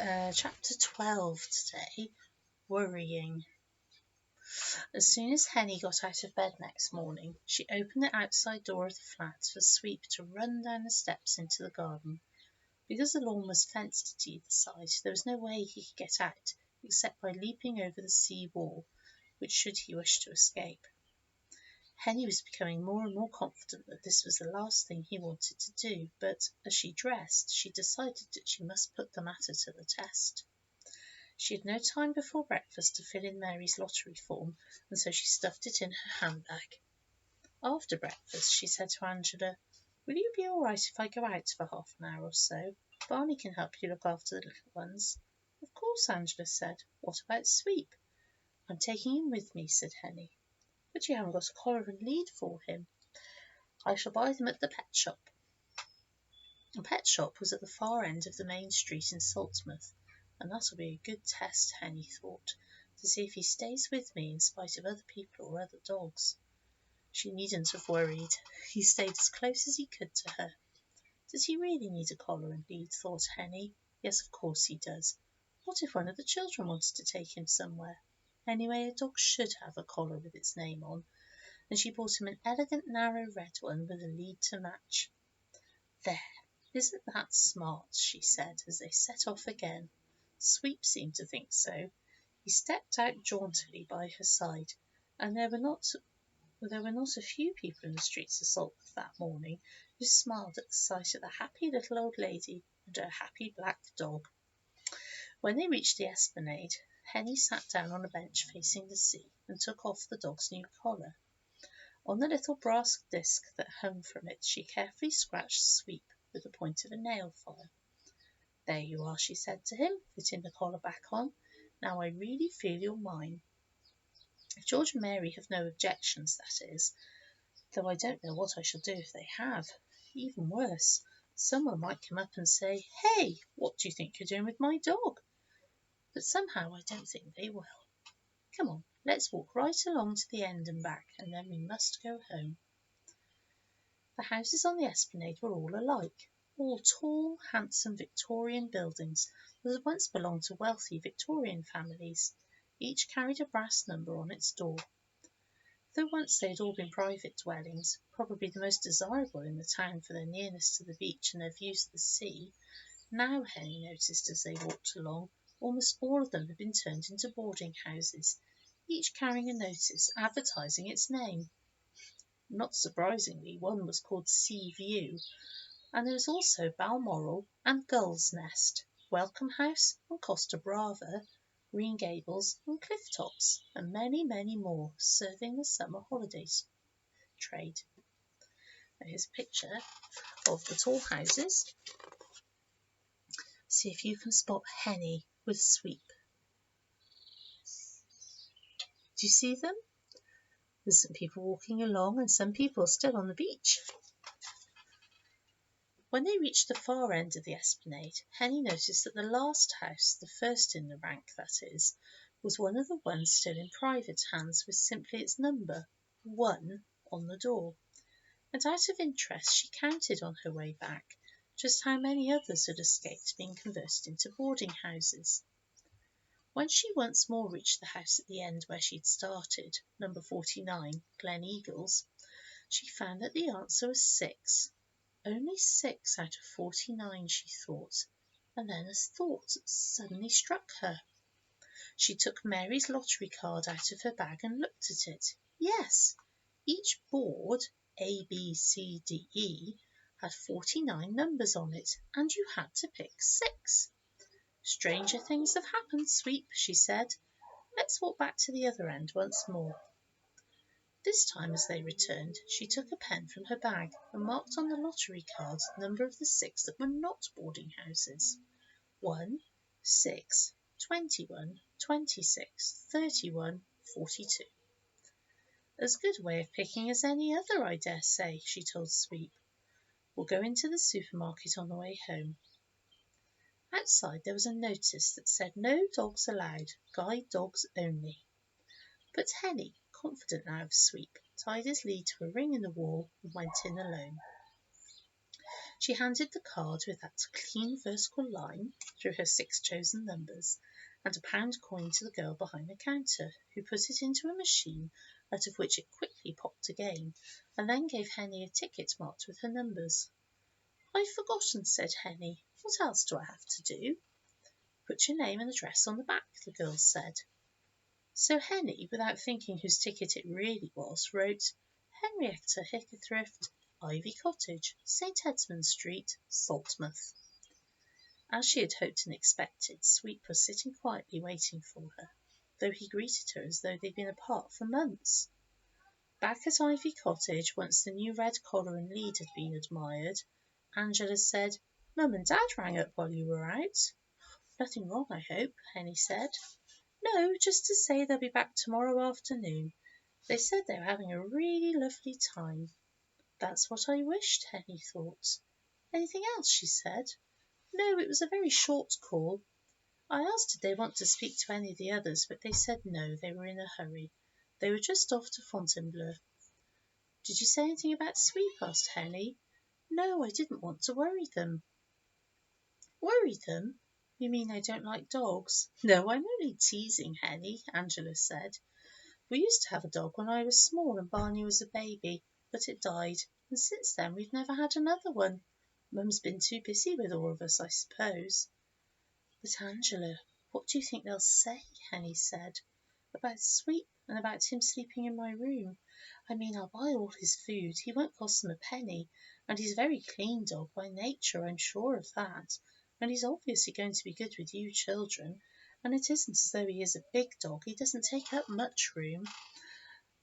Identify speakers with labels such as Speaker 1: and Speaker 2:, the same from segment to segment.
Speaker 1: Chapter 12 today, Worrying. As soon as Henny got out of bed next morning, she opened the outside door of the flat for Sweep to run down the steps into the garden. Because the lawn was fenced to either side, there was no way he could get out except by leaping over the sea wall, which should he wish to escape. Henny was becoming more and more confident that this was the last thing he wanted to do, but as she dressed, she decided that she must put the matter to the test. She had no time before breakfast to fill in Mary's lottery form, and so she stuffed it in her handbag. After breakfast, she said to Angela, "Will you be all right if I go out for half an hour or so? Barney can help you look after the little ones." "Of course," Angela said. "What about Sweep?" "I'm taking him with me," said Henny. "But you haven't got a collar and lead for him." "I shall buy them at the pet shop." The pet shop was at the far end of the main street in Saltsmouth, and that'll be a good test, Henny thought, to see if he stays with me in spite of other people or other dogs. She needn't have worried. He stayed as close as he could to her. Does he really need a collar and lead, thought Henny. Yes, of course he does. What if one of the children wanted to take him somewhere? Anyway, a dog should have a collar with its name on, and she bought him an elegant narrow red one with a lead to match. "There, isn't that smart?" she said as they set off again. Sweep seemed to think so. He stepped out jauntily by her side, and there were not a few people in the streets of Saltworth that morning who smiled at the sight of the happy little old lady and her happy black dog. When they reached the esplanade, Henny sat down on a bench facing the sea and took off the dog's new collar. On the little brass disc that hung from it, she carefully scratched Sweep with the point of a nail file. "There you are," she said to him, fitting the collar back on. "Now I really feel you're mine. If George and Mary have no objections, that is, though I don't know what I shall do if they have. Even worse, someone might come up and say, 'Hey, what do you think you're doing with my dog?' But somehow I don't think they will. Come on, let's walk right along to the end and back, and then we must go home." The houses on the esplanade were all alike, all tall, handsome Victorian buildings that had once belonged to wealthy Victorian families. Each carried a brass number on its door. Though once they had all been private dwellings, probably the most desirable in the town for their nearness to the beach and their views of the sea, now, Henny noticed as they walked along, almost all of them had been turned into boarding houses, each carrying a notice advertising its name. Not surprisingly, one was called Sea View, and there was also Balmoral and Gull's Nest, Welcome House and Costa Brava, Green Gables and Cliff Tops, and many, many more, serving the summer holidays trade. Now here's a picture of the tall houses. See if you can spot Henny with Sweep. Do you see them? There's some people walking along and some people still on the beach. When they reached the far end of the esplanade, Henny noticed that the last house, the first in the rank that is, was one of the ones still in private hands with simply its number, 1, on the door. And out of interest she counted on her way back just how many others had escaped being converted into boarding houses. When she once more reached the house at the end where she'd started, number 49, Glen Eagles, she found that the answer was 6. Only 6 out of 49, she thought, and then a thought suddenly struck her. She took Mary's lottery card out of her bag and looked at it. Yes, each board, A, B, C, D, E, had 49 numbers on it, and you had to pick 6. "Stranger things have happened, Sweep," she said. "Let's walk back to the other end once more." This time, as they returned, she took a pen from her bag and marked on the lottery cards the number of the 6 that were not boarding houses. 1, 6, 21, 26, 31, 42. "As good a way of picking as any other, I dare say," she told Sweep. "We'll go into the supermarket on the way home." Outside there was a notice that said no dogs allowed, guide dogs only. But Henny, confident now of Sweep, tied his lead to a ring in the wall and went in alone. She handed the card with that clean vertical line through her 6 chosen numbers and a pound coin to the girl behind the counter, who put it into a machine out of which it quickly popped again, and then gave Henny a ticket marked with her numbers. "I've forgotten," said Henny. "What else do I have to do?" "Put your name and address on the back," the girl said. So Henny, without thinking whose ticket it really was, wrote Henrietta Hickathrift, Ivy Cottage, St. Edmund Street, Saltmouth. As she had hoped and expected, Sweep was sitting quietly waiting for her, though he greeted her as though they'd been apart for months. Back at Ivy Cottage, once the new red collar and lead had been admired, Angela said, "Mum and Dad rang up while you were out." "Nothing wrong, I hope," Henny said. "No, just to say they'll be back tomorrow afternoon. They said they were having a really lovely time." "That's what I wished," Henny thought. "Anything else?" she said. "No, it was a very short call. I asked did they want to speak to any of the others, but they said no, they were in a hurry. They were just off to Fontainebleau." "Did you say anything about Sweep?" asked Henny. "No, I didn't want to worry them." "Worry them? You mean they don't like dogs?" "No, I'm only teasing, Henny," Angela said. "We used to have a dog when I was small and Barney was a baby, but it died, and since then we've never had another one. Mum's been too busy with all of us, I suppose." "But, Angela, what do you think they'll say?" Henny said. "About Sweep, and about him sleeping in my room. I mean, I'll buy all his food. He won't cost them a penny, and he's a very clean dog by nature, I'm sure of that. And he's obviously going to be good with you children, and it isn't as though he is a big dog. He doesn't take up much room.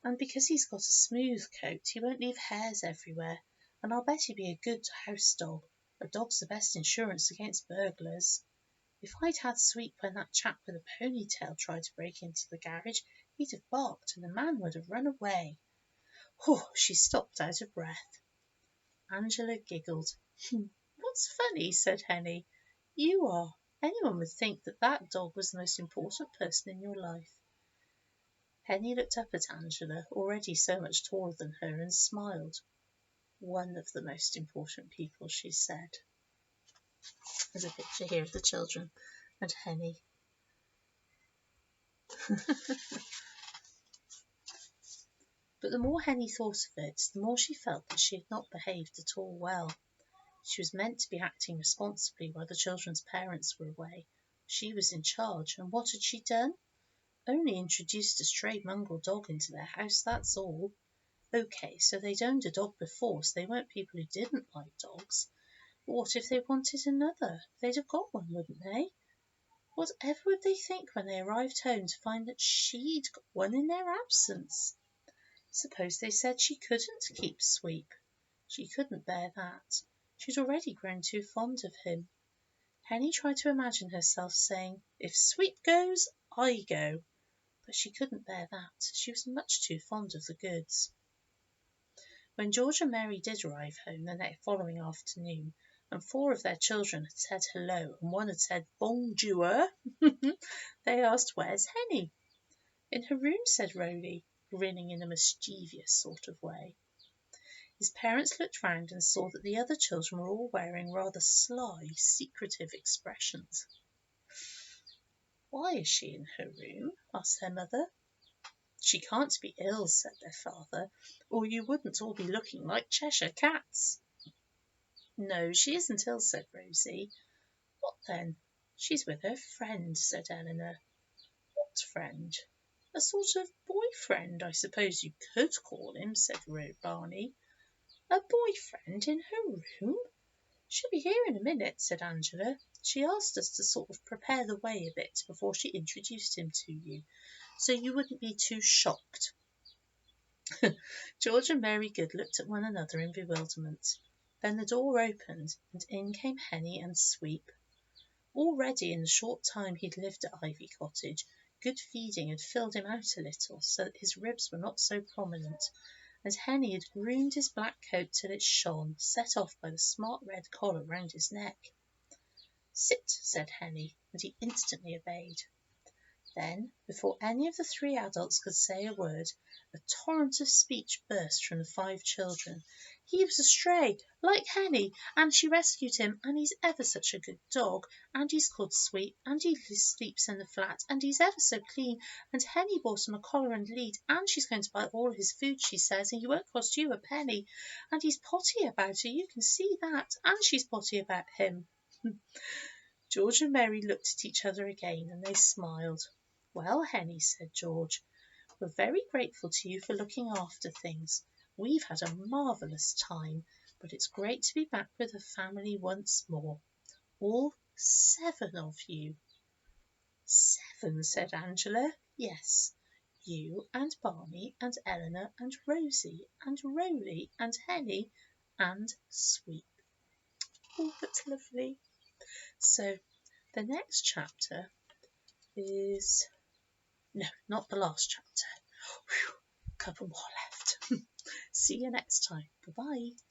Speaker 1: And because he's got a smooth coat, he won't leave hairs everywhere, and I'll bet he'd be a good house dog. A dog's the best insurance against burglars. If I'd had Sweep when that chap with a ponytail tried to break into the garage, he'd have barked and the man would have run away." Oh, she stopped out of breath. Angela giggled. "What's funny?" said Henny. "You are. Anyone would think that that dog was the most important person in your life." Henny looked up at Angela, already so much taller than her, and smiled. "One of the most important people," she said. There's a picture here of the children and Henny. But the more Henny thought of it, the more she felt that she had not behaved at all well. She was meant to be acting responsibly while the children's parents were away. She was in charge, and what had she done? Only introduced a stray mongrel dog into their house, that's all. OK, so they'd owned a dog before, so they weren't people who didn't like dogs. But what if they wanted another? They'd have got one, wouldn't they? Whatever would they think when they arrived home to find that she'd got one in their absence? Suppose they said she couldn't keep Sweep. She couldn't bear that. She'd already grown too fond of him. Henny tried to imagine herself saying, "If Sweep goes, I go." But she couldn't bear that. She was much too fond of the goods. When George and Mary did arrive home the following afternoon, and 4 of their children had said hello and 1 had said bonjour, they asked, "Where's Henny?" "In her room," said Rowley, grinning in a mischievous sort of way. His parents looked round and saw that the other children were all wearing rather sly, secretive expressions. "Why is she in her room?" asked their mother. "She can't be ill," said their father, "or you wouldn't all be looking like Cheshire cats." "No, she isn't ill," said Rosie. "What then?" "She's with her friend," said Eleanor. "What friend?" "A sort of boyfriend, I suppose you could call him," said Barney. "A boyfriend in her room?" "She'll be here in a minute," said Angela. "She asked us to sort of prepare the way a bit before she introduced him to you, so you wouldn't be too shocked." George and Mary Good looked at one another in bewilderment. Then the door opened, and in came Henny and Sweep. Already in the short time he'd lived at Ivy Cottage, good feeding had filled him out a little, so that his ribs were not so prominent, and Henny had groomed his black coat till it shone, set off by the smart red collar round his neck. "Sit," said Henny, and he instantly obeyed. Then, before any of the three adults could say a word, a torrent of speech burst from the 5 children. He was a stray, like Henny, and she rescued him, and he's ever such a good dog, and he's called Sweet, and he sleeps in the flat, and he's ever so clean, and Henny bought him a collar and lead, and she's going to buy all his food, she says, and he won't cost you a penny, and he's potty about her, you can see that, and she's potty about him. George and Mary looked at each other again, and they smiled. "Well, Henny," said George, "we're very grateful to you for looking after things. We've had a marvellous time, but it's great to be back with the family once more. All 7 of you." "7," said Angela. "Yes, you and Barney and Eleanor and Rosie and Roly and Henny and Sweet." Oh, that's lovely. So the next chapter is... No, not the last chapter. Whew, a couple more left. See you next time. Bye-bye.